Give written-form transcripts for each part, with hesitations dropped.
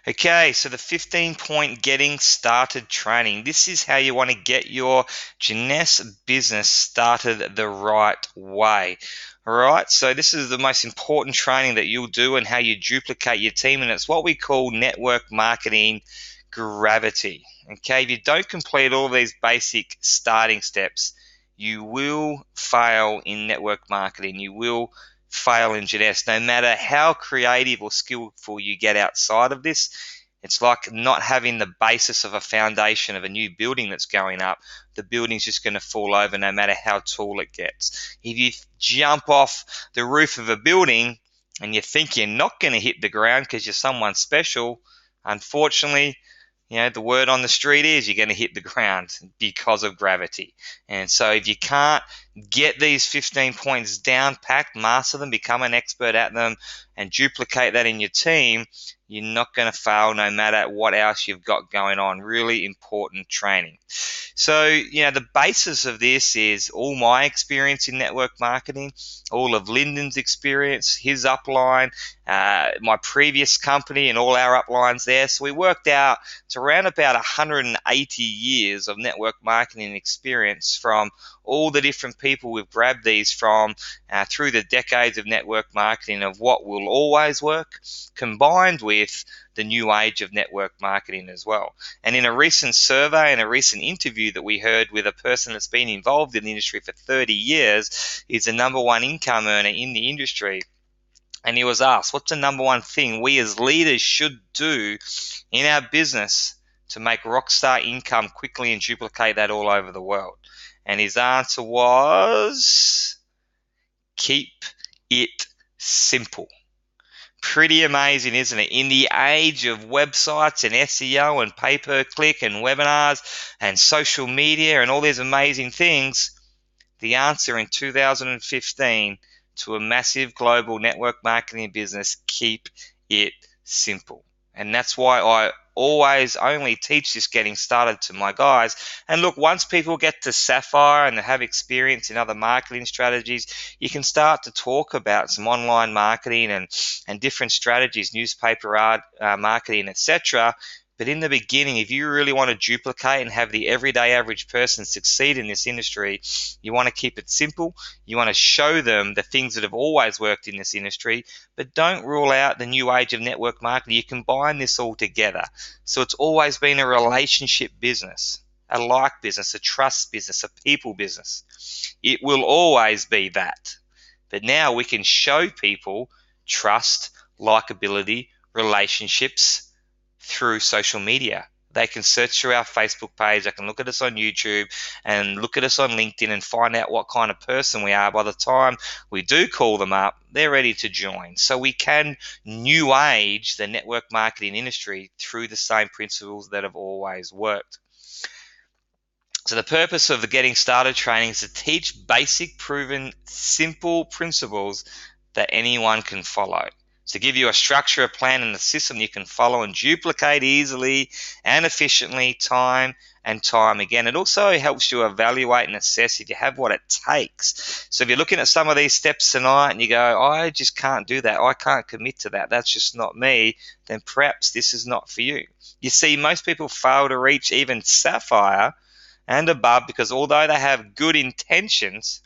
Okay, so the 15-point getting started training. This is how you want to get your Jeunesse business started the right way. All right, so this is the most important training that you'll do and how you duplicate your team, and it's what we call network marketing gravity. Okay, if you don't complete all these basic starting steps, you will fail in network marketing. You will fail in Jeunesse. No matter how creative or skillful you get outside of this, it's like not having the basis of a foundation of a new building that's going up. The building's just going to fall over no matter how tall it gets. If you jump off the roof of a building and you think you're not going to hit the ground because you're someone special, unfortunately, the word on the street is you're going to hit the ground because of gravity. And so if you can't get these 15 points down packed, master them, become an expert at them, and duplicate that in your team, you're not going to fail no matter what else you've got going on. Really important training. So, the basis of this is all my experience in network marketing, all of Lyndon's experience, his upline, my previous company and all our uplines there. So we worked out it's around about 180 years of network marketing experience from all the different people we've grabbed these from through the decades of network marketing of what will always work, combined with the new age of network marketing as well. And in a recent survey and a recent interview that we heard with a person that's been involved in the industry for 30 years, is the number one income earner in the industry. And he was asked, what's the number one thing we as leaders should do in our business to make rockstar income quickly and duplicate that all over the world? And his answer was, keep it simple. Pretty amazing, isn't it? In the age of websites and SEO and pay-per-click and webinars and social media and all these amazing things, the answer in 2015 to a massive global network marketing business, keep it simple. And that's why I always only teach this getting started to my guys. And look, once people get to Sapphire and have experience in other marketing strategies, you can start to talk about some online marketing and different strategies, newspaper art, marketing, etc. But in the beginning, if you really want to duplicate and have the everyday average person succeed in this industry, you want to keep it simple. You want to show them the things that have always worked in this industry, but don't rule out the new age of network marketing. You combine this all together. So it's always been a relationship business, a like business, a trust business, a people business. It will always be that. But now we can show people trust, likability, relationships through social media. They can search through our Facebook page, they can look at us on YouTube and look at us on LinkedIn and find out what kind of person we are. By the time we do call them up, they're ready to join. So we can new age the network marketing industry through the same principles that have always worked. So the purpose of the Getting Started training is to teach basic, proven, simple principles that anyone can follow. To give you a structure, a plan, and a system you can follow and duplicate easily and efficiently time and time again. It also helps you evaluate and assess if you have what it takes. So if you're looking at some of these steps tonight and you go, I just can't do that, I can't commit to that, that's just not me, then perhaps this is not for you. You see, most people fail to reach even Sapphire and above because although they have good intentions,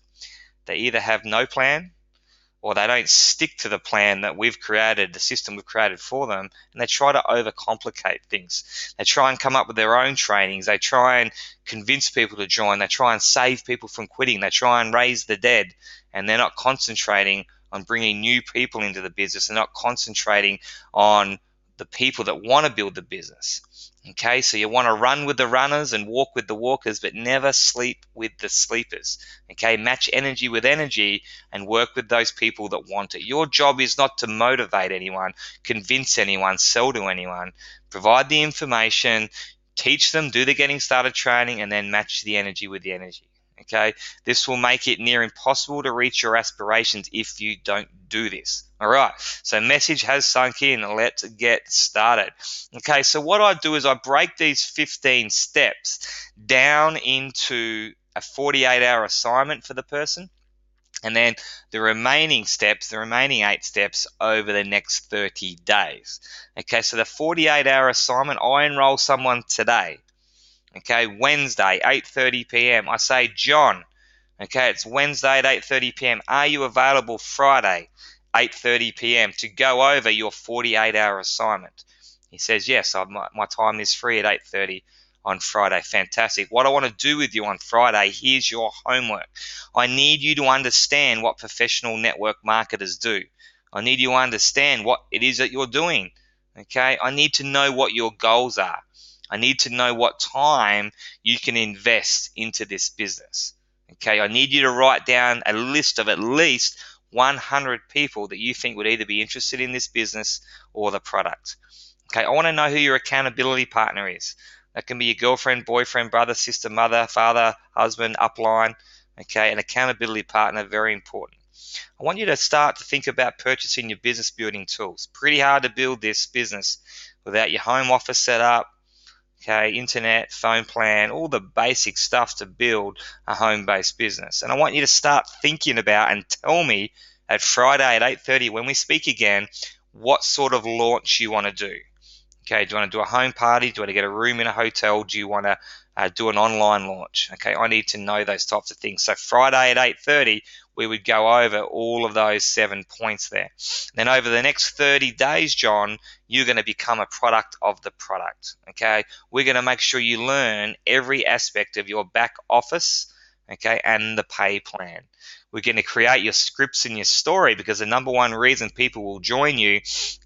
they either have no plan or they don't stick to the plan that we've created, the system we've created for them, and they try to overcomplicate things. They try and come up with their own trainings. They try and convince people to join. They try and save people from quitting. They try and raise the dead, and they're not concentrating on bringing new people into the business. They're not concentrating on the people that want to build the business. Okay, so you want to run with the runners and walk with the walkers, but never sleep with the sleepers. Okay, match energy with energy and work with those people that want it. Your job is not to motivate anyone, convince anyone, sell to anyone. Provide the information, teach them, do the getting started training, and then match the energy with the energy. Okay, this will make it near impossible to reach your aspirations if you don't do this. All right, so message has sunk in. Let's get started. Okay, so what I do is I break these 15 steps down into a 48-hour assignment for the person. And then the remaining steps, the remaining 8 steps over the next 30 days. Okay, so the 48-hour assignment, I enroll someone today. Okay, Wednesday, 8:30 p.m. I say, John, okay, it's Wednesday at 8:30 p.m. Are you available Friday, 8:30 p.m. to go over your 48-hour assignment? He says, yes, my time is free at 8:30 on Friday. Fantastic. What I want to do with you on Friday, here's your homework. I need you to understand what professional network marketers do. I need you to understand what it is that you're doing. Okay, I need to know what your goals are. I need to know what time you can invest into this business. Okay, I need you to write down a list of at least 100 people that you think would either be interested in this business or the product. Okay, I want to know who your accountability partner is. That can be your girlfriend, boyfriend, brother, sister, mother, father, husband, upline. Okay, an accountability partner, very important. I want you to start to think about purchasing your business building tools. Pretty hard to build this business without your home office set up, okay, internet, phone plan, all the basic stuff to build a home-based business. And I want you to start thinking about and tell me at Friday at 8:30 when we speak again what sort of launch you want to do. Okay, do you want to do a home party? Do you want to get a room in a hotel? Do you want to do an online launch? Okay, I need to know those types of things. So Friday at 8:30, we would go over all of those 7 points there. Then over the next 30 days, John, you're going to become a product of the product. Okay, we're going to make sure you learn every aspect of your back office, okay, and the pay plan. We're going to create your scripts and your story, because the number one reason people will join you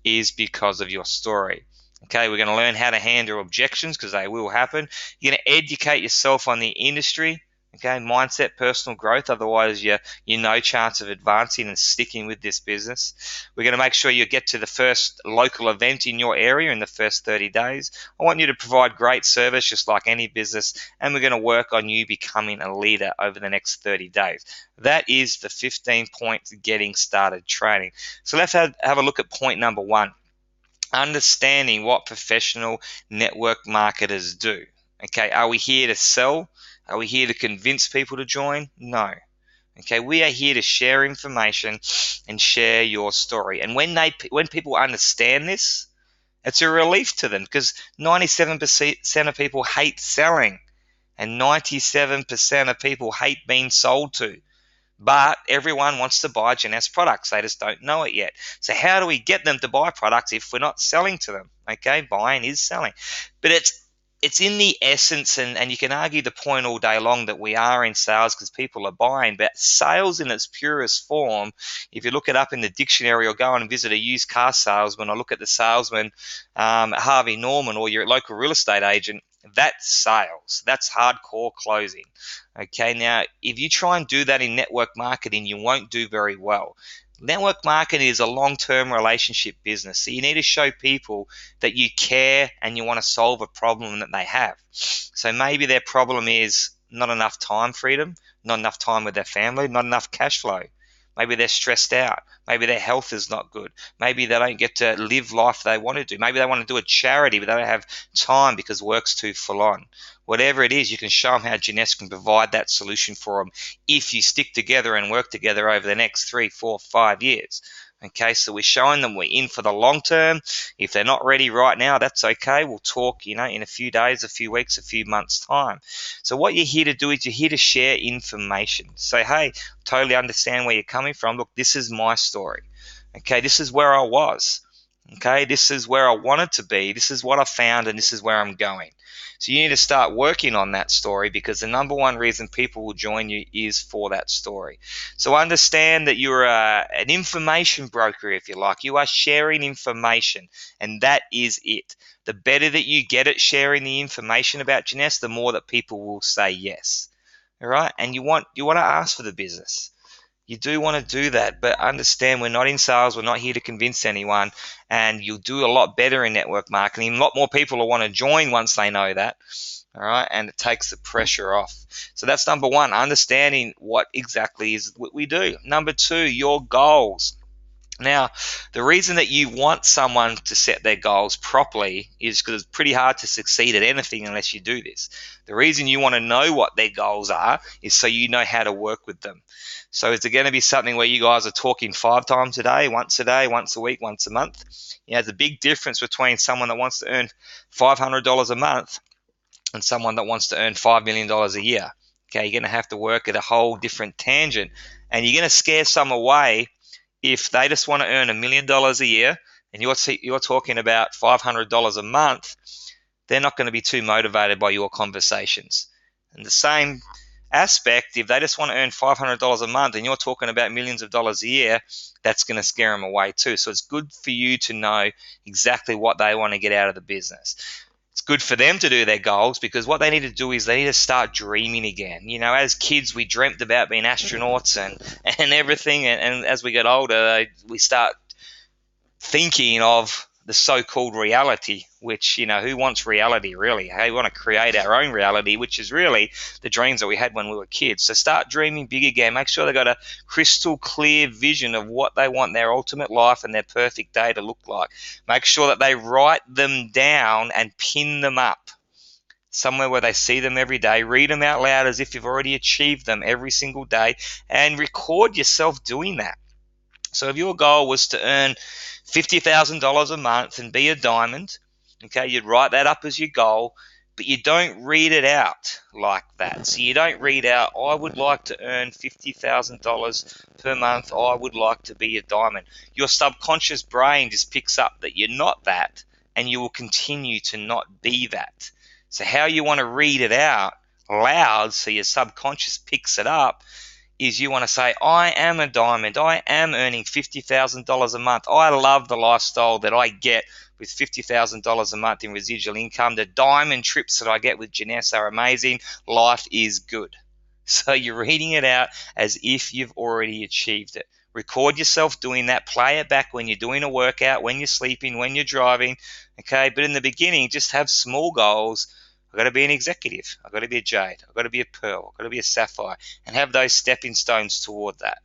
is because of your story. Okay, we're going to learn how to handle objections, because they will happen. You're going to educate yourself on the industry, okay, mindset, personal growth. Otherwise, you're no chance of advancing and sticking with this business. We're going to make sure you get to the first local event in your area in the first 30 days. I want you to provide great service just like any business, and we're going to work on you becoming a leader over the next 30 days. That is the 15 points getting started training. So let's have a look at point number 1. Understanding what professional network marketers do. Okay, are we here to sell? Are we here to convince people to join? No. Okay, we are here to share information and share your story. And when people understand this, it's a relief to them, because 97% of people hate selling and 97% of people hate being sold to. But everyone wants to buy Jeunesse products. They just don't know it yet. So how do we get them to buy products if we're not selling to them? Okay, buying is selling. But it's in the essence, and you can argue the point all day long that we are in sales because people are buying, but sales in its purest form, if you look it up in the dictionary or go and visit a used car salesman or look at the salesman, Harvey Norman, or your local real estate agent, that's sales. That's hardcore closing. Okay, now if you try and do that in network marketing, you won't do very well. Network marketing is a long-term relationship business. So you need to show people that you care and you want to solve a problem that they have. So maybe their problem is not enough time freedom, not enough time with their family, not enough cash flow. Maybe they're stressed out. Maybe their health is not good. Maybe they don't get to live life they want to do. Maybe they want to do a charity, but they don't have time because work's too full on. Whatever it is, you can show them how Jeunesse can provide that solution for them if you stick together and work together over the next 3, 4, 5 years. Okay, so we're showing them we're in for the long term. If they're not ready right now, that's okay. We'll talk, in a few days, a few weeks, a few months' time. So what you're here to do is you're here to share information. Say, hey, totally understand where you're coming from. Look, this is my story. Okay, this is where I was. Okay, this is where I wanted to be. This is what I found, and this is where I'm going. So you need to start working on that story, because the number one reason people will join you is for that story. So understand that you're an information broker, if you like. You are sharing information, and that is it. The better that you get at sharing the information about Jeunesse, the more that people will say yes. All right, and you want to ask for the business. You do want to do that, but understand we're not in sales. We're not here to convince anyone, and you'll do a lot better in network marketing. A lot more people will want to join once they know that, all right, and it takes the pressure off. So that's number 1, understanding what exactly is what we do. Number 2, your goals. Now, the reason that you want someone to set their goals properly is because it's pretty hard to succeed at anything unless you do this. The reason you want to know what their goals are is so you know how to work with them. So, is it going to be something where you guys are talking 5 times a day, once a week, once a month? There's a big difference between someone that wants to earn $500 a month and someone that wants to earn $5 million a year. Okay, you're going to have to work at a whole different tangent, and you're going to scare some away if they just want to earn $1 million a year and you're talking about $500 a month. They're not going to be too motivated by your conversations. And the same aspect, if they just want to earn $500 a month and you're talking about millions of dollars a year, that's going to scare them away too. So it's good for you to know exactly what they want to get out of the business. It's good for them to do their goals, because what they need to do is they need to start dreaming again. As kids, we dreamt about being astronauts and everything. And as we get older, we start thinking of the so-called reality, which, who wants reality really? Hey, we want to create our own reality, which is really the dreams that we had when we were kids. So start dreaming big again. Make sure they've got a crystal clear vision of what they want their ultimate life and their perfect day to look like. Make sure that they write them down and pin them up somewhere where they see them every day. Read them out loud as if you've already achieved them every single day, and record yourself doing that. So if your goal was to earn $50,000 a month and be a diamond, okay, you'd write that up as your goal, but you don't read it out like that. So you don't read out, I would like to earn $50,000 per month, I would like to be a diamond. Your subconscious brain just picks up that you're not that, and you will continue to not be that. So how you want to read it out loud so your subconscious picks it up is you want to say, I am a diamond. I am earning $50,000 a month. I love the lifestyle that I get with $50,000 a month in residual income. The diamond trips that I get with Jeunesse are amazing. Life is good. So you're reading it out as if you've already achieved it. Record yourself doing that. Play it back when you're doing a workout, when you're sleeping, when you're driving. Okay, but in the beginning, just have small goals. I've got to be an executive. I've got to be a jade. I've got to be a pearl. I've got to be a sapphire, and have those stepping stones toward that.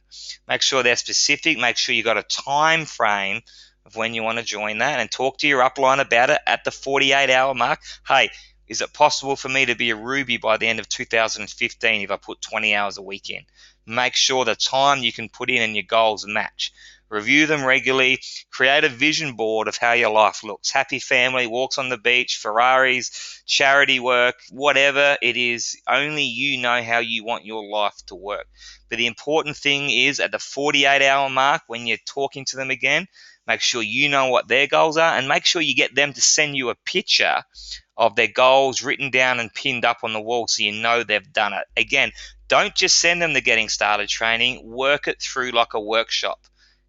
Make sure they're specific. Make sure you've got a time frame of when you want to join that, and talk to your upline about it at the 48-hour mark. Hey, is it possible for me to be a ruby by the end of 2015 if I put 20 hours a week in? Make sure the time you can put in and your goals match. Review them regularly. Create a vision board of how your life looks. Happy family, walks on the beach, Ferraris, charity work, whatever it is. Only you know how you want your life to work. But the important thing is, at the 48-hour mark, when you're talking to them again, make sure you know what their goals are, and make sure you get them to send you a picture of their goals written down and pinned up on the wall so you know they've done it. Again, don't just send them the getting started training. Work it through like a workshop.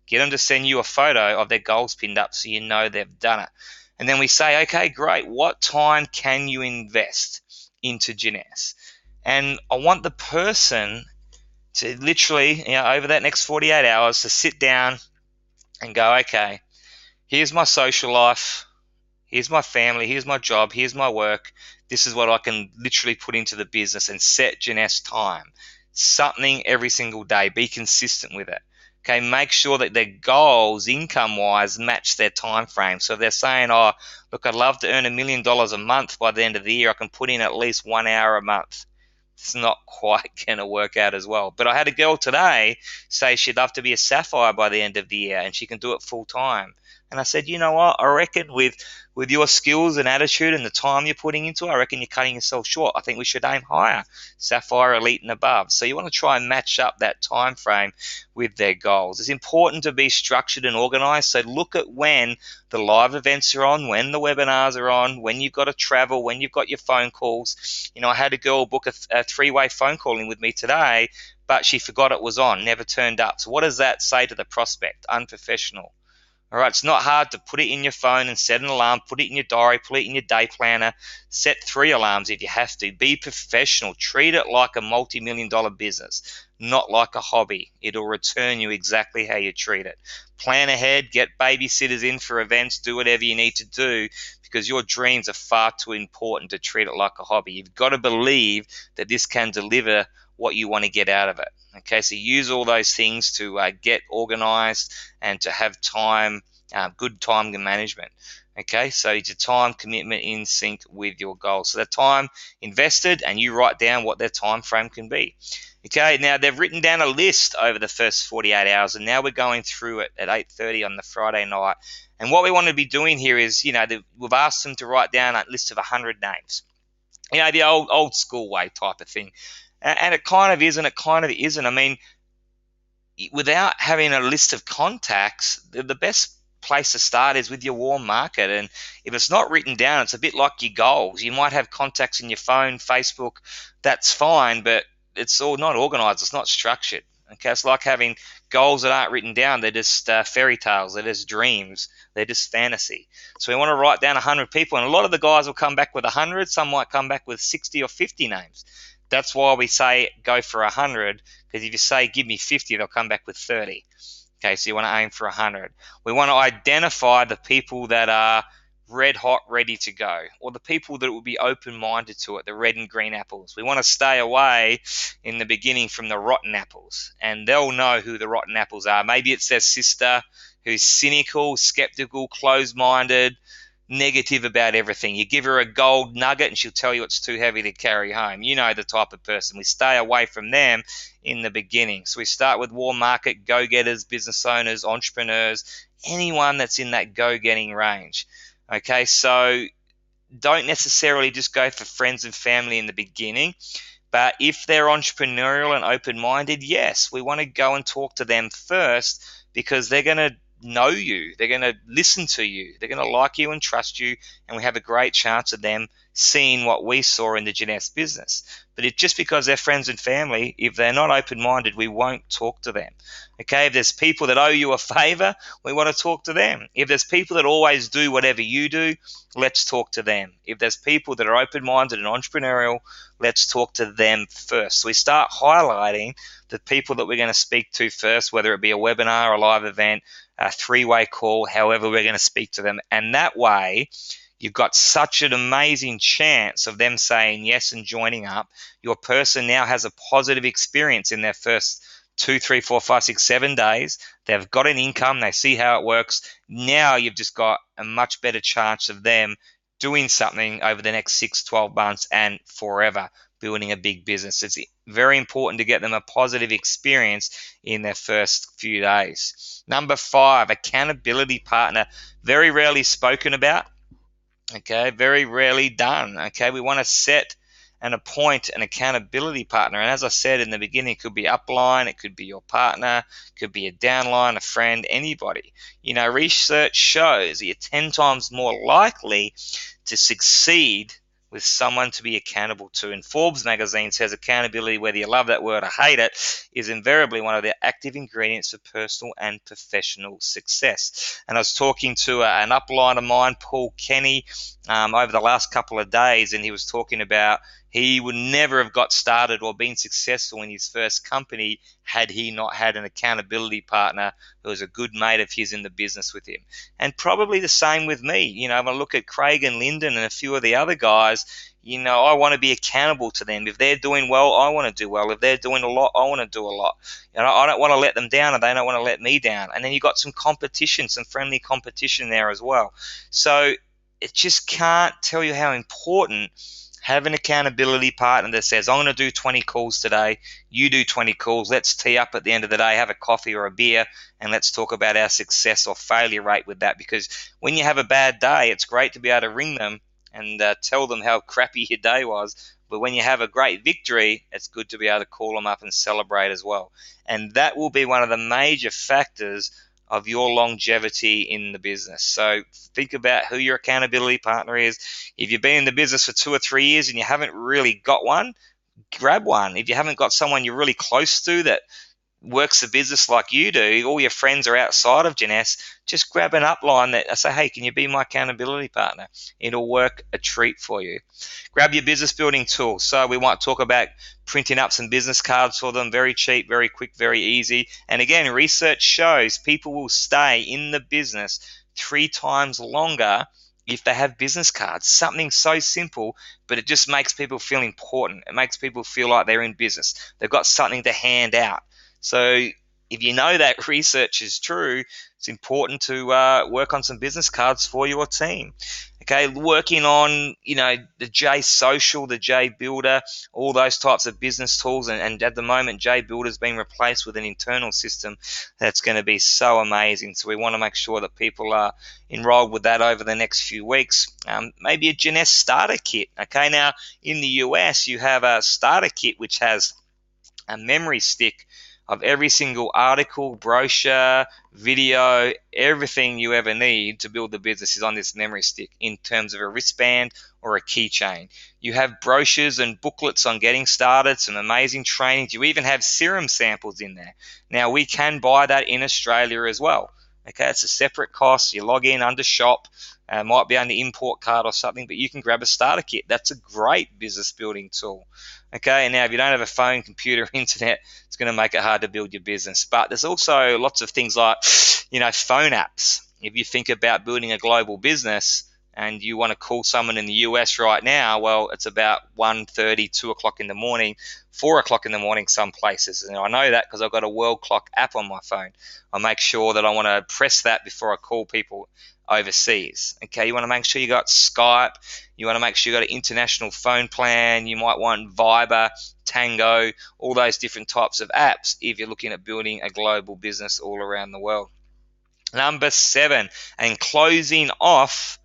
Get them to send you a photo of their goals pinned up so you know they've done it. And then we say, okay, great. What time can you invest into Jeunesse? And I want the person to literally, over that next 48 hours, to sit down and go, okay, here's my social life. Here's my family. Here's my job. Here's my work. This is what I can literally put into the business, and set Jeunesse time. Something every single day. Be consistent with it. Okay, make sure that their goals, income-wise, match their time frame. So if they're saying, oh, look, I'd love to earn $1 million a month by the end of the year, I can put in at least 1 hour a month. It's not quite going to work out as well. But I had a girl today say she'd love to be a sapphire by the end of the year, and she can do it full time. And I said, you know what? I reckon with your skills and attitude and the time you're putting into it, I reckon you're cutting yourself short. I think we should aim higher, Sapphire, Elite, and above. So you want to try and match up that time frame with their goals. It's important to be structured and organized. So look at when the live events are on, when the webinars are on, when you've got to travel, when you've got your phone calls. I had a girl book a three-way phone calling with me today, but she forgot it was on, never turned up. So what does that say to the prospect? Unprofessional. All right, it's not hard to put it in your phone and set an alarm, put it in your diary, put it in your day planner, set 3 alarms if you have to. Be professional. Treat it like a multi-million-dollar business, not like a hobby. It'll return you exactly how you treat it. Plan ahead, get babysitters in for events, do whatever you need to do, because your dreams are far too important to treat it like a hobby. You've got to believe that this can deliver what you want to get out of it. Okay, so use all those things to get organized and to have time, good time management. Okay, so it's your time commitment in sync with your goals. So the time invested, and you write down what their time frame can be. Okay, now they've written down a list over the first 48 hours, and now we're going through it at 8:30 on the Friday night. And what we want to be doing here is, we've asked them to write down a list of 100 names. The old school way type of thing. And it kind of is, and it kind of isn't. I mean, without having a list of contacts, the best place to start is with your warm market. And if it's not written down, it's a bit like your goals. You might have contacts in your phone, Facebook, that's fine, but it's all not organized, it's not structured. Okay, it's like having goals that aren't written down. They're just fairy tales, they're just dreams, they're just fantasy. So we want to write down 100 people, and a lot of the guys will come back with 100, some might come back with 60 or 50 names. That's why we say go for 100, because if you say give me 50, they'll come back with 30. Okay, so you want to aim for 100. We want to identify the people that are red hot, ready to go, or the people that will be open-minded to it, the red and green apples. We want to stay away in the beginning from the rotten apples, and they'll know who the rotten apples are. Maybe it's their sister who's cynical, skeptical, closed-minded, negative about everything. You give her a gold nugget and she'll tell you it's too heavy to carry home. You know the type of person. We stay away from them in the beginning. So we start with warm market, go-getters, business owners, entrepreneurs, anyone that's in that go-getting range. Okay, so don't necessarily just go for friends and family in the beginning, but if they're entrepreneurial and open-minded, yes, we want to go and talk to them first, because they're going to know you, they're going to listen to you, they're going to like you and trust you, and we have a great chance of them seeing what we saw in the Jeunesse business. But just because they're friends and family, if they're not open-minded, we won't talk to them. Okay, if there's people that owe you a favor, we want to talk to them. If there's people that always do whatever you do, let's talk to them. If there's people that are open-minded and entrepreneurial, let's talk to them first. So we start highlighting the people that we're going to speak to first, whether it be a webinar, a live event, a three-way call, however we're going to speak to them. And that way, you've got such an amazing chance of them saying yes and joining up. Your person now has a positive experience in their first 2, 3, 4, 5, 6, 7 days. They've got an income. They see how it works. Now you've just got a much better chance of them doing something over the next 6, 12 months and forever, building a big business. It's very important to get them a positive experience in their first few days. Number 5, accountability partner. Very rarely spoken about. Okay, very rarely done. Okay, we want to set and appoint an accountability partner. And as I said in the beginning, it could be upline, it could be your partner, it could be a downline, a friend, anybody. Research shows that you're 10 times more likely to succeed with someone to be accountable to. And Forbes magazine says accountability, whether you love that word or hate it, is invariably one of the active ingredients for personal and professional success. And I was talking to an upline of mine, Paul Kenny, over the last couple of days, and he was talking about he would never have got started or been successful in his first company had he not had an accountability partner who was a good mate of his in the business with him. And probably the same with me. If I look at Craig and Lyndon and a few of the other guys, I want to be accountable to them. If they're doing well, I want to do well. If they're doing a lot, I want to do a lot. I don't want to let them down, and they don't want to let me down. And then you've got some competition, some friendly competition there as well. So it just can't tell you how important have an accountability partner that says, I'm going to do 20 calls today, you do 20 calls, let's tee up at the end of the day, have a coffee or a beer, and let's talk about our success or failure rate with that. Because when you have a bad day, it's great to be able to ring them and tell them how crappy your day was. But when you have a great victory, it's good to be able to call them up and celebrate as well. And that will be one of the major factors of your longevity in the business. So think about who your accountability partner is. If you've been in the business for 2 or 3 years and you haven't really got one, grab one. If you haven't got someone you're really close to that works the business like you do, all your friends are outside of Jeunesse, just grab an upline that say, hey, can you be my accountability partner? It'll work a treat for you. Grab your business building tool. So we might talk about printing up some business cards for them, very cheap, very quick, very easy. And again, research shows people will stay in the business 3 times longer if they have business cards, something so simple, but it just makes people feel important. It makes people feel like they're in business. They've got something to hand out. So if you know that research is true, it's important to work on some business cards for your team. Okay, working on the J Social, the J Builder, all those types of business tools, and at the moment J Builder's been replaced with an internal system that's going to be so amazing. So we want to make sure that people are enrolled with that over the next few weeks. Maybe a Jeunesse starter kit. Okay, now in the US you have a starter kit which has a memory stick of every single article, brochure, video, everything you ever need to build the business is on this memory stick in terms of a wristband or a keychain. You have brochures and booklets on getting started, some amazing trainings. You even have serum samples in there. Now, we can buy that in Australia as well. Okay, it's a separate cost. You log in under shop, might be under import card or something, but you can grab a starter kit. That's a great business building tool. Okay, and now if you don't have a phone, computer, internet, it's going to make it hard to build your business. But there's also lots of things like, phone apps. If you think about building a global business and you want to call someone in the US right now, well, it's about 1:30, 2 o'clock in the morning, 4 o'clock in the morning some places. And I know that because I've got a world clock app on my phone. I make sure that I want to press that before I call people overseas. Okay, you want to make sure you got Skype. You want to make sure you got an international phone plan. You might want Viber, Tango, all those different types of apps if you're looking at building a global business all around the world. Number 7, and closing off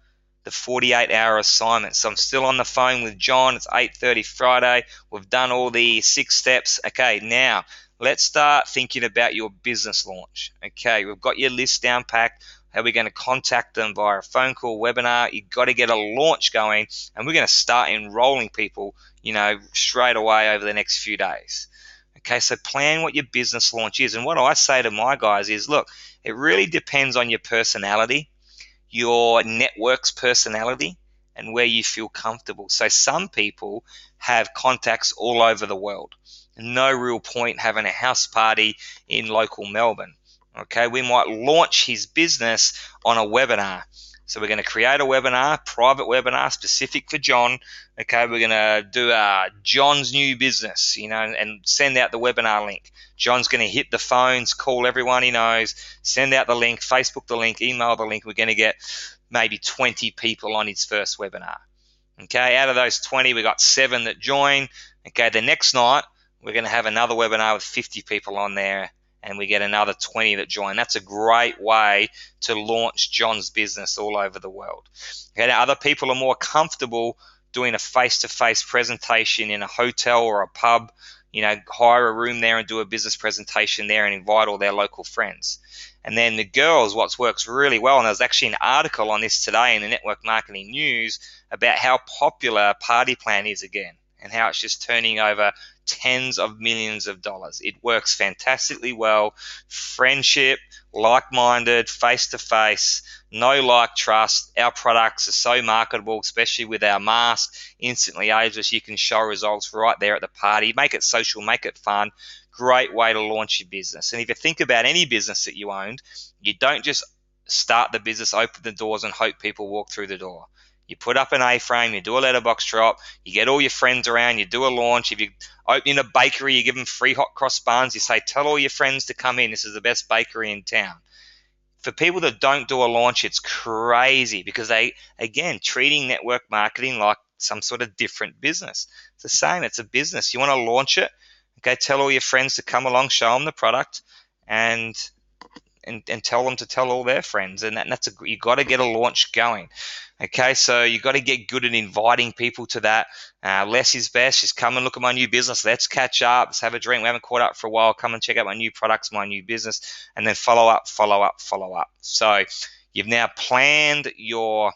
the 48-hour assignment. So I'm still on the phone with John. It's 8:30 Friday. We've done all the 6 steps. Okay, now let's start thinking about your business launch. Okay, we've got your list down packed. How are we going to contact them via a phone call, webinar? You've got to get a launch going, and we're going to start enrolling people, straight away over the next few days. Okay, so plan what your business launch is. And what I say to my guys is, look, it really depends on your personality, your network's personality, and where you feel comfortable. So some people have contacts all over the world. No real point having a house party in local Melbourne. Okay, we might launch his business on a webinar. So we're going to create a webinar, private webinar specific for John. Okay, we're going to do John's new business, and send out the webinar link. John's going to hit the phones, call everyone he knows, send out the link, Facebook the link, email the link. We're going to get maybe 20 people on his first webinar. Okay, out of those 20, we got 7 that join. Okay, the next night, we're going to have another webinar with 50 people on there, and we get another 20 that join. That's a great way to launch John's business all over the world. Okay, now other people are more comfortable doing a face-to-face presentation in a hotel or a pub, hire a room there and do a business presentation there and invite all their local friends. And then the girls, what works really well, and there's actually an article on this today in the Network Marketing News about how popular Party Plan is again and how it's just turning over tens of millions of dollars. It works fantastically well. Friendship, like-minded, face-to-face, no like trust. Our products are so marketable, especially with our mask, instantly ageless. You can show results right there at the party. Make it social, make it fun. Great way to launch your business. And if you think about any business that you owned, you don't just start the business, open the doors, and hope people walk through the door. You put up an A-frame, you do a letterbox drop, you get all your friends around, you do a launch. If you open a bakery, you give them free hot cross buns. You say, tell all your friends to come in. This is the best bakery in town. For people that don't do a launch, it's crazy because they, again, treating network marketing like some sort of different business. It's the same. It's a business. You want to launch it, okay, tell all your friends to come along, show them the product, and tell them to tell all their friends. And you got to get a launch going. Okay, so you got to get good at inviting people to that. Less is best. Just come and look at my new business. Let's catch up. Let's have a drink. We haven't caught up for a while. Come and check out my new products, my new business, and then follow up, follow up, follow up. So you've now planned your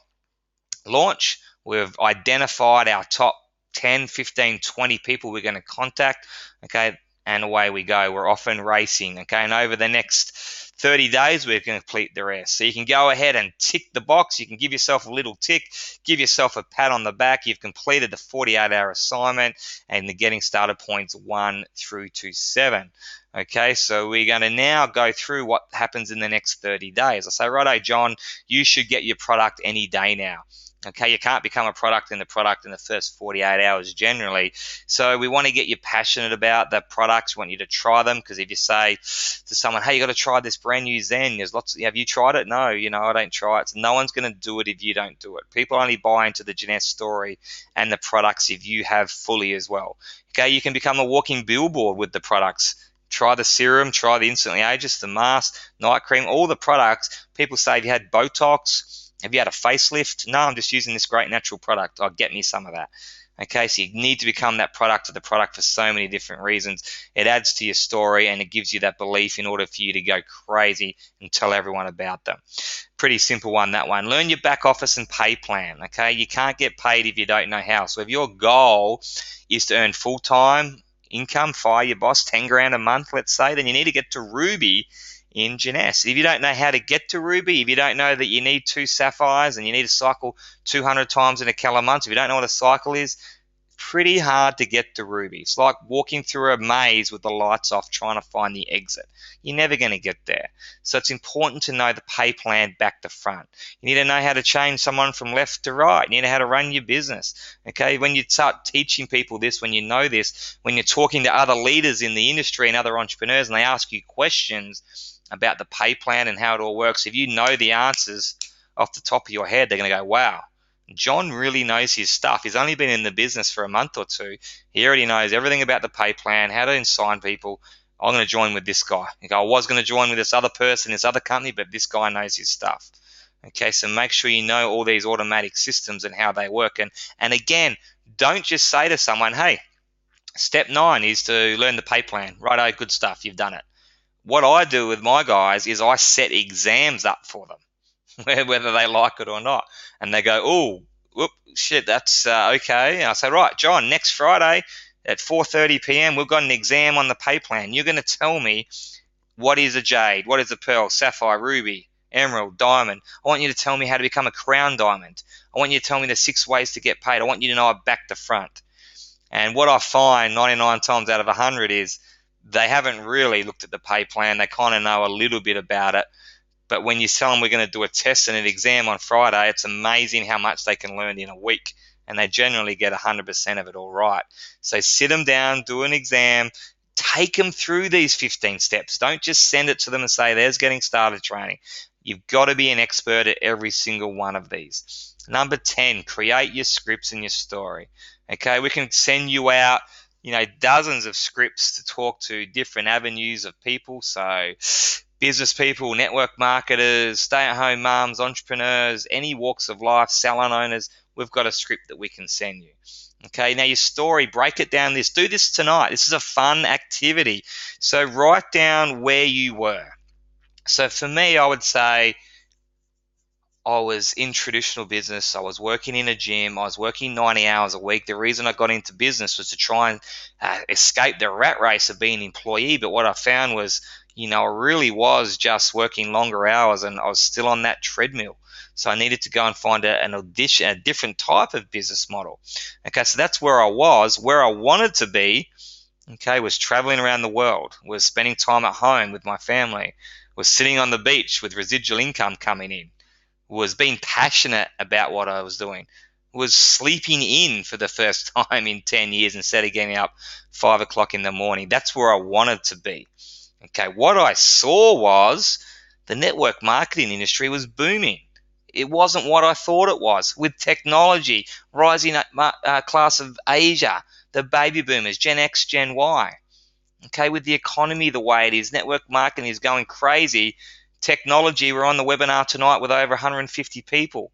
launch. We've identified our top 10, 15, 20 people we're going to contact. Okay, and away we go. We're off and racing. Okay, and over the next 30 days, we're going to complete the rest. So you can go ahead and tick the box. You can give yourself a little tick, give yourself a pat on the back. You've completed the 48-hour assignment and the getting started points 1 through to 7. Okay, so we're going to now go through what happens in the next 30 days. I say, righto, John, you should get your product any day now. Okay, you can't become a product in the first 48 hours generally. So we want to get you passionate about the products. We want you to try them, because if you say to someone, hey, you got to try this brand new Zen, there's lots. Have you tried it? No, I don't try it. So no one's going to do it if you don't do it. People only buy into the Jeunesse story and the products if you have fully as well. Okay, you can become a walking billboard with the products. Try the serum, try the instantly ages, the mask, night cream, all the products. People say, have you had Botox? Have you had a facelift? No, I'm just using this great natural product. I'll get me some of that. Okay, so you need to become that product or the product for so many different reasons. It adds to your story and it gives you that belief in order for you to go crazy and tell everyone about them. Pretty simple one, that one. Learn your back office and pay plan. Okay, you can't get paid if you don't know how. So if your goal is to earn full-time income, fire your boss, 10 grand a month, let's say, then you need to get to Ruby in Jeunesse. If you don't know how to get to Ruby, if you don't know that you need 2 sapphires and you need to cycle 200 times in a calendar month, if you don't know what a cycle is, pretty hard to get to Ruby. It's like walking through a maze with the lights off trying to find the exit. You're never going to get there. So it's important to know the pay plan back to front. You need to know how to change someone from left to right. You need to know how to run your business. Okay, when you start teaching people this, when you know this, when you're talking to other leaders in the industry and other entrepreneurs and they ask you questions about the pay plan and how it all works, if you know the answers off the top of your head, they're going to go, wow, John really knows his stuff. He's only been in the business for a month or two. He already knows everything about the pay plan, how to assign people. I'm going to join with this guy. I was going to join with this other person, this other company, but this guy knows his stuff. Okay, so make sure you know all these automatic systems and how they work. And again, don't just say to someone, hey, step 9 is to learn the pay plan. Righto, good stuff, you've done it. What I do with my guys is I set exams up for them, whether they like it or not. And they go, oh, whoop, shit, that's okay. And I say, right, John, next Friday at 4:30 p.m., we've got an exam on the pay plan. You're going to tell me what is a jade, what is a pearl, sapphire, ruby, emerald, diamond. I want you to tell me how to become a crown diamond. I want you to tell me the 6 ways to get paid. I want you to know it back to front. And what I find 99 times out of 100 is they haven't really looked at the pay plan. They kind of know a little bit about it. But when you tell them we're going to do a test and an exam on Friday, it's amazing how much they can learn in a week. And they generally get 100% of it all right. So sit them down, do an exam, take them through these 15 steps. Don't just send it to them and say, there's getting started training. You've got to be an expert at every single one of these. Number 10, create your scripts and your story. Okay, we can send you out dozens of scripts to talk to different avenues of people. So business people, network marketers, stay-at-home mums, entrepreneurs, any walks of life, salon owners, we've got a script that we can send you. Okay, now your story, break it down. Do this tonight. This is a fun activity. So write down where you were. So for me, I would say I was in traditional business. I was working in a gym. I was working 90 hours a week. The reason I got into business was to try and escape the rat race of being an employee. But what I found was, I really was just working longer hours and I was still on that treadmill. So I needed to go and find a different type of business model. Okay, so that's where I was. Where I wanted to be, okay, was traveling around the world, was spending time at home with my family, was sitting on the beach with residual income coming in, was being passionate about what I was doing, was sleeping in for the first time in 10 years instead of getting up 5 o'clock in the morning. That's where I wanted to be. Okay, what I saw was the network marketing industry was booming. It wasn't what I thought it was. With technology, rising class of Asia, the baby boomers, Gen X, Gen Y. Okay, with the economy the way it is, network marketing is going crazy. Technology, we're on the webinar tonight with over 150 people.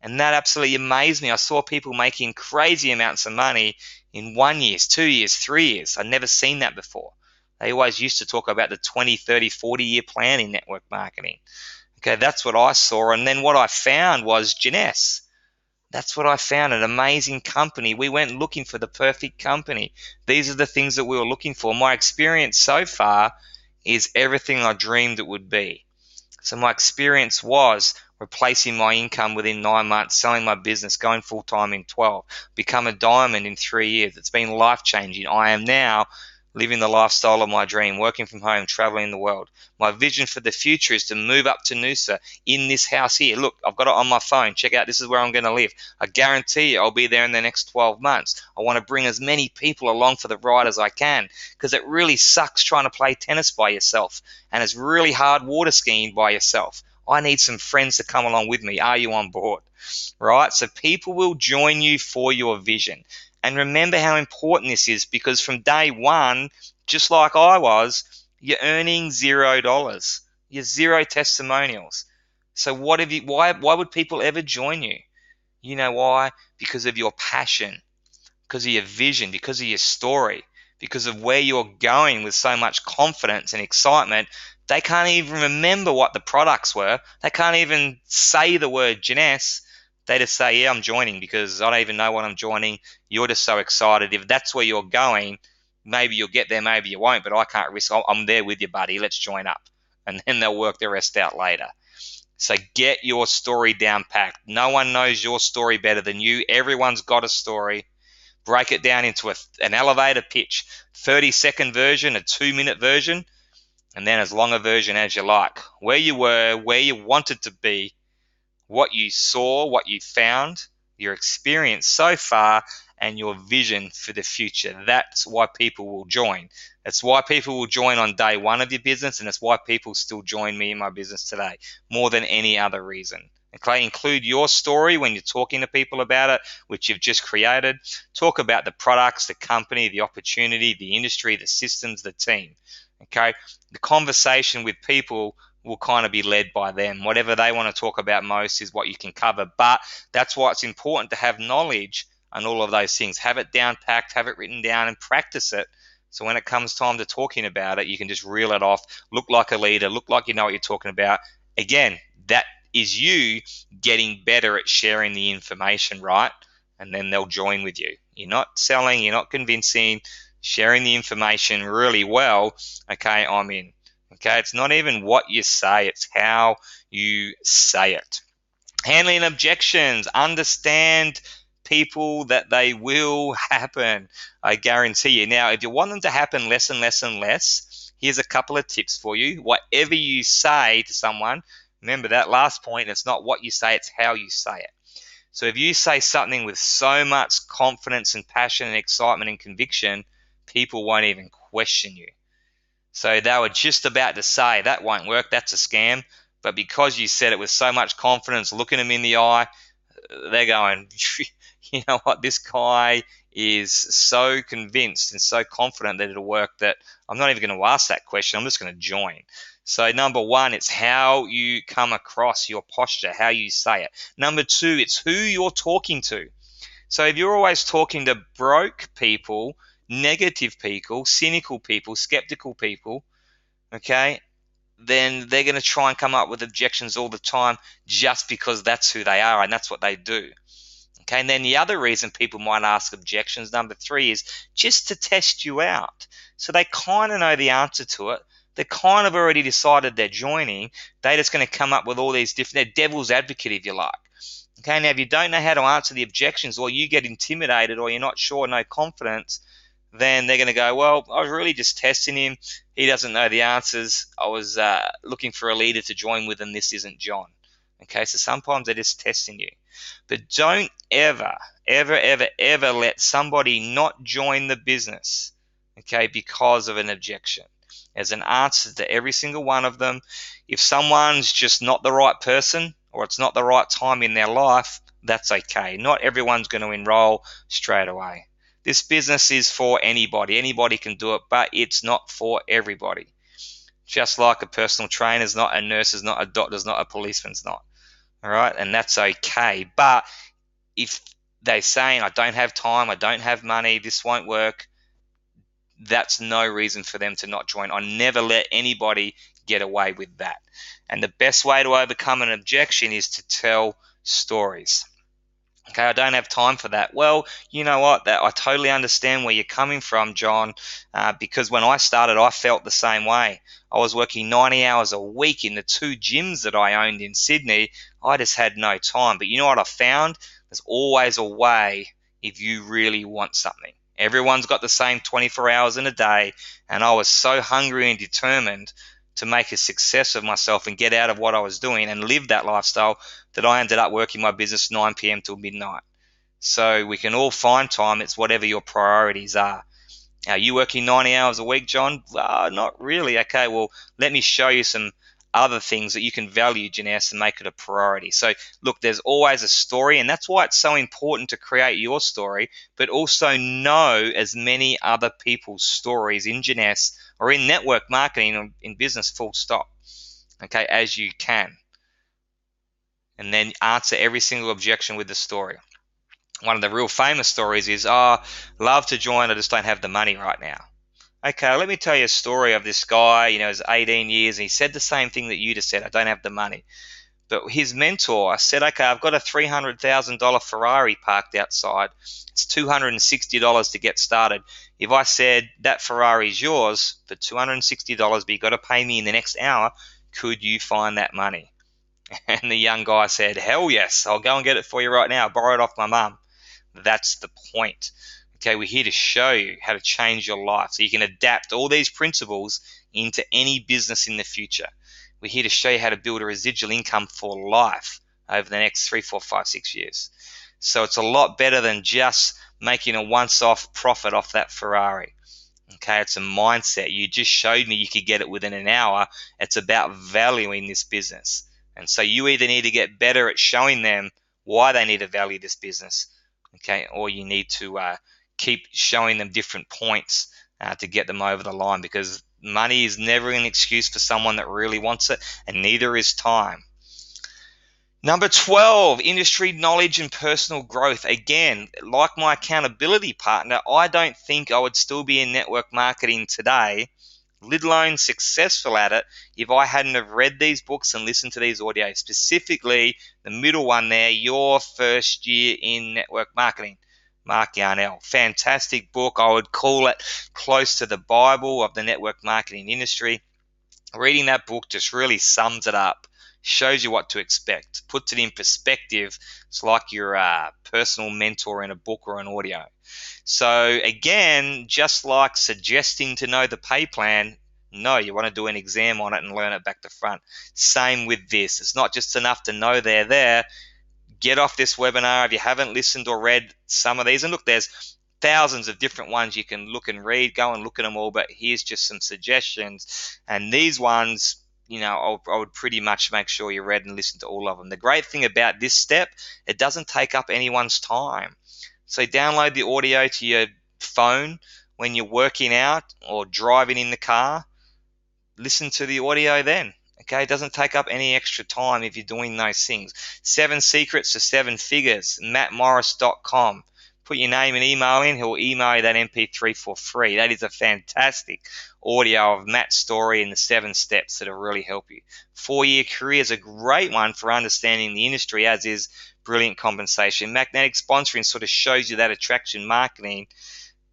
And that absolutely amazed me. I saw people making crazy amounts of money in 1 year, 2 years, 3 years. I'd never seen that before. They always used to talk about the 20, 30, 40-year plan in network marketing. Okay, that's what I saw. And then what I found was Jeunesse. That's what I found, an amazing company. We went looking for the perfect company. These are the things that we were looking for. My experience so far is everything I dreamed it would be. So my experience was replacing my income within 9 months, selling my business, going full time in 12, become a diamond in 3 years. It's been life changing. I am now living the lifestyle of my dream, working from home, traveling the world. My vision for the future is to move up to Noosa in this house here. Look, I've got it on my phone. Check out, this is where I'm going to live. I guarantee you I'll be there in the next 12 months. I want to bring as many people along for the ride as I can, because it really sucks trying to play tennis by yourself, and it's really hard water skiing by yourself. I need some friends to come along with me. Are you on board? Right? So people will join you for your vision. And remember how important this is, because from day one, just like I was, you're earning $0. You're zero testimonials. So why would people ever join you? You know why? Because of your passion, because of your vision, because of your story, because of where you're going with so much confidence and excitement. They can't even remember what the products were. They can't even say the word Jeunesse. They just say, yeah, I'm joining because I don't even know what I'm joining. You're just so excited. If that's where you're going, maybe you'll get there, maybe you won't, but I can't risk. I'm there with you, buddy. Let's join up. And then they'll work the rest out later. So get your story down packed. No one knows your story better than you. Everyone's got a story. Break it down into an elevator pitch, 30-second version, a 2-minute version, and then as long a version as you like. Where you were, where you wanted to be, what you saw, what you found, your experience so far, and your vision for the future. That's why people will join. That's why people will join on day one of your business, and it's why people still join me in my business today, more than any other reason. Okay, include your story when you're talking to people about it, which you've just created. Talk about the products, the company, the opportunity, the industry, the systems, the team. Okay, the conversation with people will kind of be led by them. Whatever they want to talk about most is what you can cover. But that's why it's important to have knowledge on all of those things. Have it down packed, have it written down, and practice it. So when it comes time to talking about it, you can just reel it off, look like a leader, look like you know what you're talking about. Again, that is you getting better at sharing the information, right? And then they'll join with you. You're not selling, you're not convincing, sharing the information really well. Okay, I'm in. Okay, it's not even what you say, it's how you say it. Handling objections, understand people that they will happen. I guarantee you. Now, if you want them to happen less and less and less, here's a couple of tips for you. Whatever you say to someone, remember that last point, it's not what you say, it's how you say it. So if you say something with so much confidence and passion and excitement and conviction, people won't even question you. So they were just about to say, that won't work, that's a scam. But because you said it with so much confidence, looking them in the eye, they're going, you know what, this guy is so convinced and so confident that it'll work that I'm not even going to ask that question, I'm just going to join. So number one, it's how you come across, your posture, how you say it. Number two, it's who you're talking to. So if you're always talking to broke people, negative people, cynical people, skeptical people, okay, then they're going to try and come up with objections all the time just because that's who they are and that's what they do. Okay, and then the other reason people might ask objections, number three, is just to test you out. So they kind of know the answer to it. They kind of already decided they're joining. They're just going to come up with all these different, they're devil's advocate if you like. Okay, now if you don't know how to answer the objections, or you get intimidated, or you're not sure, no confidence, then they're going to go, well, I was really just testing him. He doesn't know the answers. I was looking for a leader to join with, and this isn't John. Okay, so sometimes they're just testing you. But don't ever, ever, ever, ever let somebody not join the business, okay, because of an objection. There's an answer to every single one of them. If someone's just not the right person, or it's not the right time in their life, that's okay. Not everyone's going to enroll straight away. This business is for anybody. Anybody can do it, but it's not for everybody. Just like a personal trainer's not, a nurse is not, a doctor's not, a policeman's not. All right, and that's okay. But if they're saying, I don't have time, I don't have money, this won't work, that's no reason for them to not join. I never let anybody get away with that. And the best way to overcome an objection is to tell stories. Okay, I don't have time for that. Well, you know what? That I totally understand where you're coming from, John, because when I started, I felt the same way. I was working 90 hours a week in the two gyms that I owned in Sydney. I just had no time. But you know what I found? There's always a way if you really want something. Everyone's got the same 24 hours in a day, and I was so hungry and determined to make a success of myself and get out of what I was doing and live that lifestyle that I ended up working my business 9 p.m. till midnight. So we can all find time. It's whatever your priorities are. Are you working 90 hours a week, John? Not really. Okay, well, let me show you some other things that you can value, Jeunesse, and make it a priority. So, look, there's always a story, and that's why it's so important to create your story, but also know as many other people's stories in Jeunesse or in network marketing or in business, full stop, okay, as you can. And then answer every single objection with the story. One of the real famous stories is, love to join, I just don't have the money right now. Okay, let me tell you a story of this guy, he's 18 years, and he said the same thing that you just said, I don't have the money. But his mentor said, okay, I've got a $300,000 Ferrari parked outside. It's $260 to get started. If I said that Ferrari is yours for $260, but you've got to pay me in the next hour, could you find that money? And the young guy said, hell yes, I'll go and get it for you right now. I'll borrow it off my mum. That's the point. Okay, we're here to show you how to change your life so you can adapt all these principles into any business in the future. We're here to show you how to build a residual income for life over the next 3, 4, 5, 6 years. So it's a lot better than just making a once-off profit off that Ferrari. Okay, it's a mindset. You just showed me you could get it within an hour. It's about valuing this business. And so you either need to get better at showing them why they need to value this business, okay, or you need to keep showing them different points to get them over the line, because money is never an excuse for someone that really wants it, and neither is time. Number 12, industry knowledge and personal growth. Again, like my accountability partner, I don't think I would still be in network marketing today, let alone successful at it, if I hadn't have read these books and listened to these audios. Specifically, the middle one there, Your First Year in Network Marketing, Mark Yarnell. Fantastic book. I would call it close to the Bible of the network marketing industry. Reading that book just really sums it up, shows you what to expect, puts it in perspective. It's like your personal mentor in a book or an audio. So again, just like suggesting to know the pay plan, no, you want to do an exam on it and learn it back to front. Same with this. It's not just enough to know they're there. Get off this webinar if you haven't listened or read some of these. And look, there's thousands of different ones you can look and read. Go and look at them all, but here's just some suggestions. And these ones, I would pretty much make sure you read and listen to all of them. The great thing about this step, it doesn't take up anyone's time. So download the audio to your phone when you're working out or driving in the car. Listen to the audio then. Okay, it doesn't take up any extra time if you're doing those things. 7 Secrets to 7 Figures, mattmorris.com. Put your name and email in. He'll email you that MP3 for free. That is a fantastic audio of Matt's story and the 7 steps that'll really help you. 4-Year Career is a great one for understanding the industry, as is Brilliant Compensation. Magnetic Sponsoring sort of shows you that attraction marketing.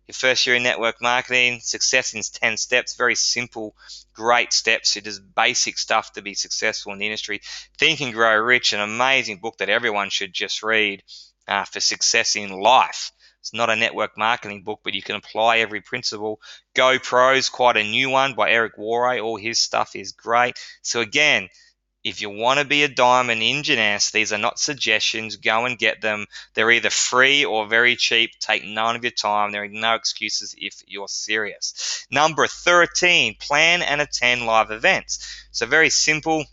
Your first year in network marketing, Success in 10 Steps, very simple, great steps. It is basic stuff to be successful in the industry. Think and Grow Rich, an amazing book that everyone should just read for success in life. It's not a network marketing book, but you can apply every principle. Go Pros, quite a new one by Eric Worre. All his stuff is great. So again, if you want to be a diamond in Jeunesse, these are not suggestions. Go and get them. They're either free or very cheap. Take none of your time. There are no excuses if you're serious. Number 13, plan and attend live events. So very simple.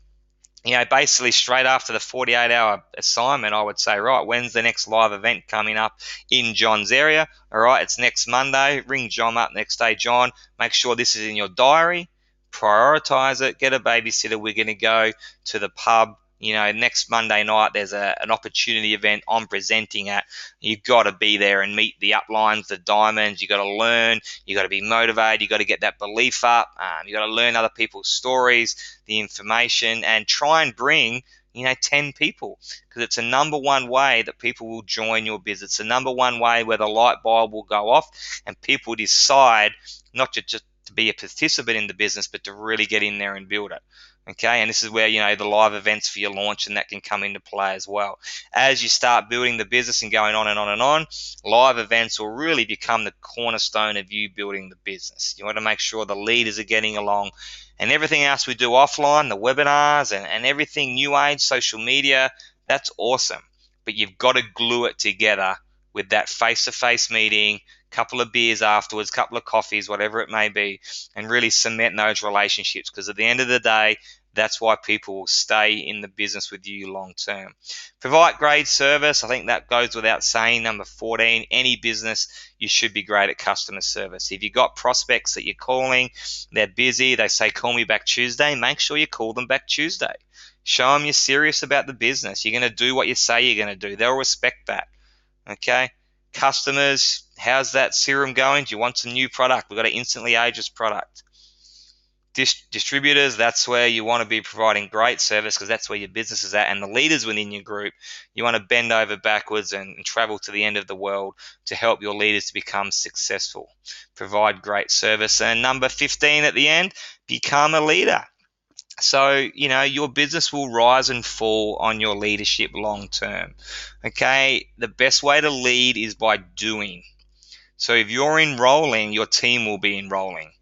Basically straight after the 48-hour assignment, I would say, right, when's the next live event coming up in John's area? All right, it's next Monday. Ring John up next day. John, make sure this is in your diary. Prioritize it. Get a babysitter. We're going to go to the pub. Next Monday night, there's an opportunity event I'm presenting at. You've got to be there and meet the uplines, the diamonds. You've got to learn. You've got to be motivated. You've got to get that belief up. You've got to learn other people's stories, the information, and try and bring 10 people, because it's a number one way that people will join your business. It's the number one way where the light bulb will go off and people decide not just to be a participant in the business, but to really get in there and build it. Okay, and this is where the live events for your launch and that can come into play as well. As you start building the business and going on and on and on, live events will really become the cornerstone of you building the business. You want to make sure the leaders are getting along, and everything else we do offline, the webinars and everything new age, social media, that's awesome. But you've got to glue it together with that face-to-face meeting, couple of beers afterwards, couple of coffees, whatever it may be, and really cement those relationships, because at the end of the day, that's why people will stay in the business with you long term. Provide great service. I think that goes without saying. Number 14, any business, you should be great at customer service. If you've got prospects that you're calling, they're busy, they say, call me back Tuesday, make sure you call them back Tuesday. Show them you're serious about the business. You're going to do what you say you're going to do. They'll respect that. Okay? Customers, how's that serum going? Do you want some new product? We've got an instantly ageless product. Distributors, that's where you want to be providing great service, because that's where your business is at. And the leaders within your group, you want to bend over backwards and travel to the end of the world to help your leaders to become successful. Provide great service. And number 15 at the end, become a leader. So, your business will rise and fall on your leadership long term. Okay, the best way to lead is by doing. So if you're enrolling, your team will be enrolling.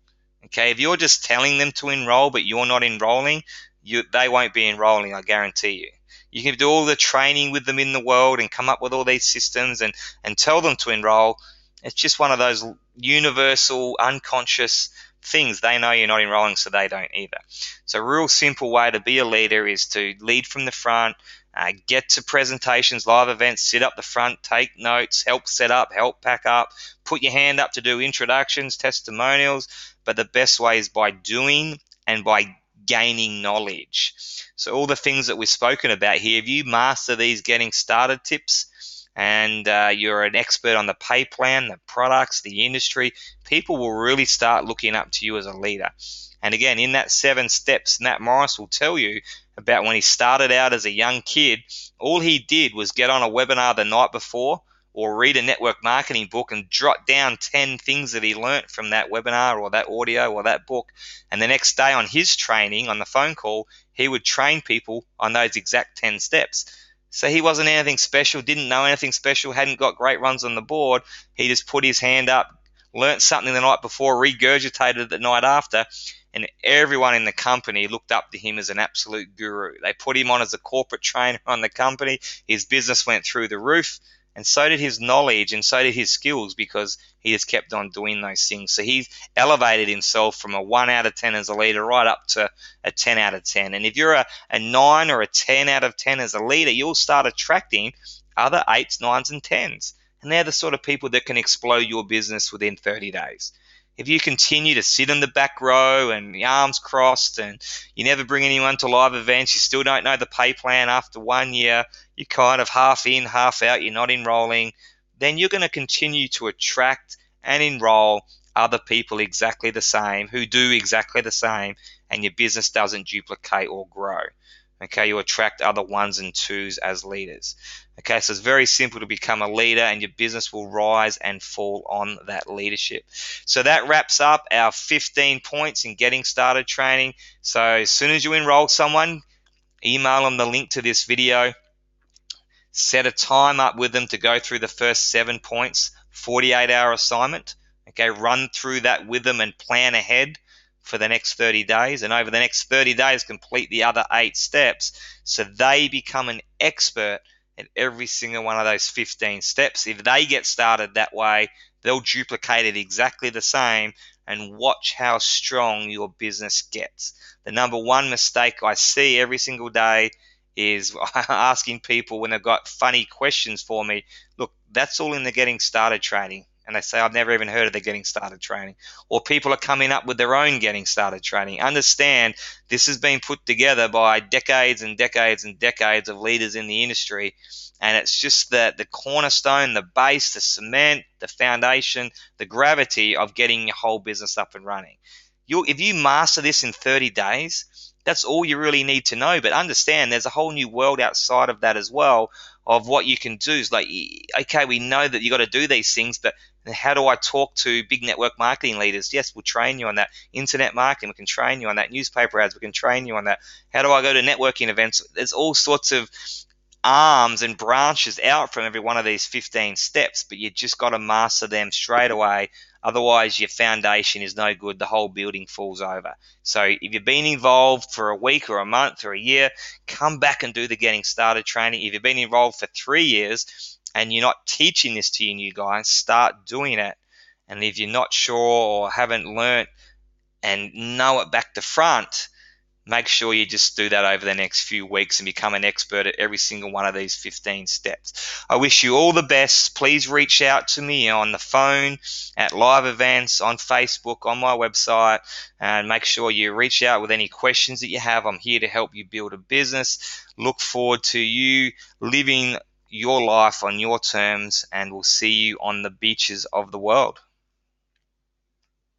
Okay, if you're just telling them to enroll but you're not enrolling, they won't be enrolling, I guarantee you. You can do all the training with them in the world and come up with all these systems and tell them to enroll. It's just one of those universal, unconscious things. They know you're not enrolling, so they don't either. So a real simple way to be a leader is to lead from the front, get to presentations, live events, sit up the front, take notes, help set up, help pack up, put your hand up to do introductions, testimonials. But the best way is by doing and by gaining knowledge. So all the things that we've spoken about here, if you master these getting started tips and you're an expert on the pay plan, the products, the industry, people will really start looking up to you as a leader. And again, in that 7 steps, Nat Morris will tell you about when he started out as a young kid. All he did was get on a webinar the night before or read a network marketing book and jot down 10 things that he learnt from that webinar or that audio or that book. And the next day on his training, on the phone call, he would train people on those exact 10 steps. So he wasn't anything special, didn't know anything special, hadn't got great runs on the board. He just put his hand up, learnt something the night before, regurgitated it the night after, and everyone in the company looked up to him as an absolute guru. They put him on as a corporate trainer on the company. His business went through the roof, and so did his knowledge and so did his skills, because he just kept on doing those things. So he's elevated himself from a 1 out of 10 as a leader right up to a 10 out of 10. And if you're a 9 or a 10 out of 10 as a leader, you'll start attracting other 8s, 9s, and 10s. And they're the sort of people that can explode your business within 30 days. If you continue to sit in the back row and the arms crossed and you never bring anyone to live events, you still don't know the pay plan after 1 year, you're kind of half in, half out, you're not enrolling, then you're going to continue to attract and enroll other people exactly the same who do exactly the same, and your business doesn't duplicate or grow. Okay, you attract other 1s and 2s as leaders. Okay, so it's very simple to become a leader, and your business will rise and fall on that leadership. So that wraps up our 15 points in getting started training. So as soon as you enroll someone, email them the link to this video. Set a time up with them to go through the first 7 points, 48-hour assignment. Okay, run through that with them and plan ahead for the next 30 days, and over the next 30 days complete the other 8 steps so they become an expert at every single one of those 15 steps. If they get started that way, they'll duplicate it exactly the same, and watch how strong your business gets. The number 1 mistake I see every single day is asking people when they've got funny questions for me. Look, that's all in the getting started training. And they say, I've never even heard of the getting started training. Or people are coming up with their own getting started training. Understand, this has been put together by decades and decades and decades of leaders in the industry. And it's just the cornerstone, the base, the cement, the foundation, the gravity of getting your whole business up and running. If you master this in 30 days, That's all you really need to know. But understand there's a whole new world outside of that as well, of what you can do. It's like, okay, we know that you got to do these things, but how do I talk to big network marketing leaders? Yes, we'll train you on that. Internet marketing, we can train you on that. Newspaper ads, we can train you on that. How do I go to networking events? There's all sorts of arms and branches out from every one of these 15 steps, but you just got to master them straight away. Otherwise, your foundation is no good. The whole building falls over. So if you've been involved for a week or a month or a year, come back and do the getting started training. If you've been involved for 3 years and you're not teaching this to your new guys, start doing it. And if you're not sure or haven't learnt and know it back to front, make sure you just do that over the next few weeks and become an expert at every single one of these 15 steps. I wish you all the best. Please reach out to me on the phone, at live events, on Facebook, on my website, and make sure you reach out with any questions that you have. I'm here to help you build a business. Look forward to you living your life on your terms, and we'll see you on the beaches of the world.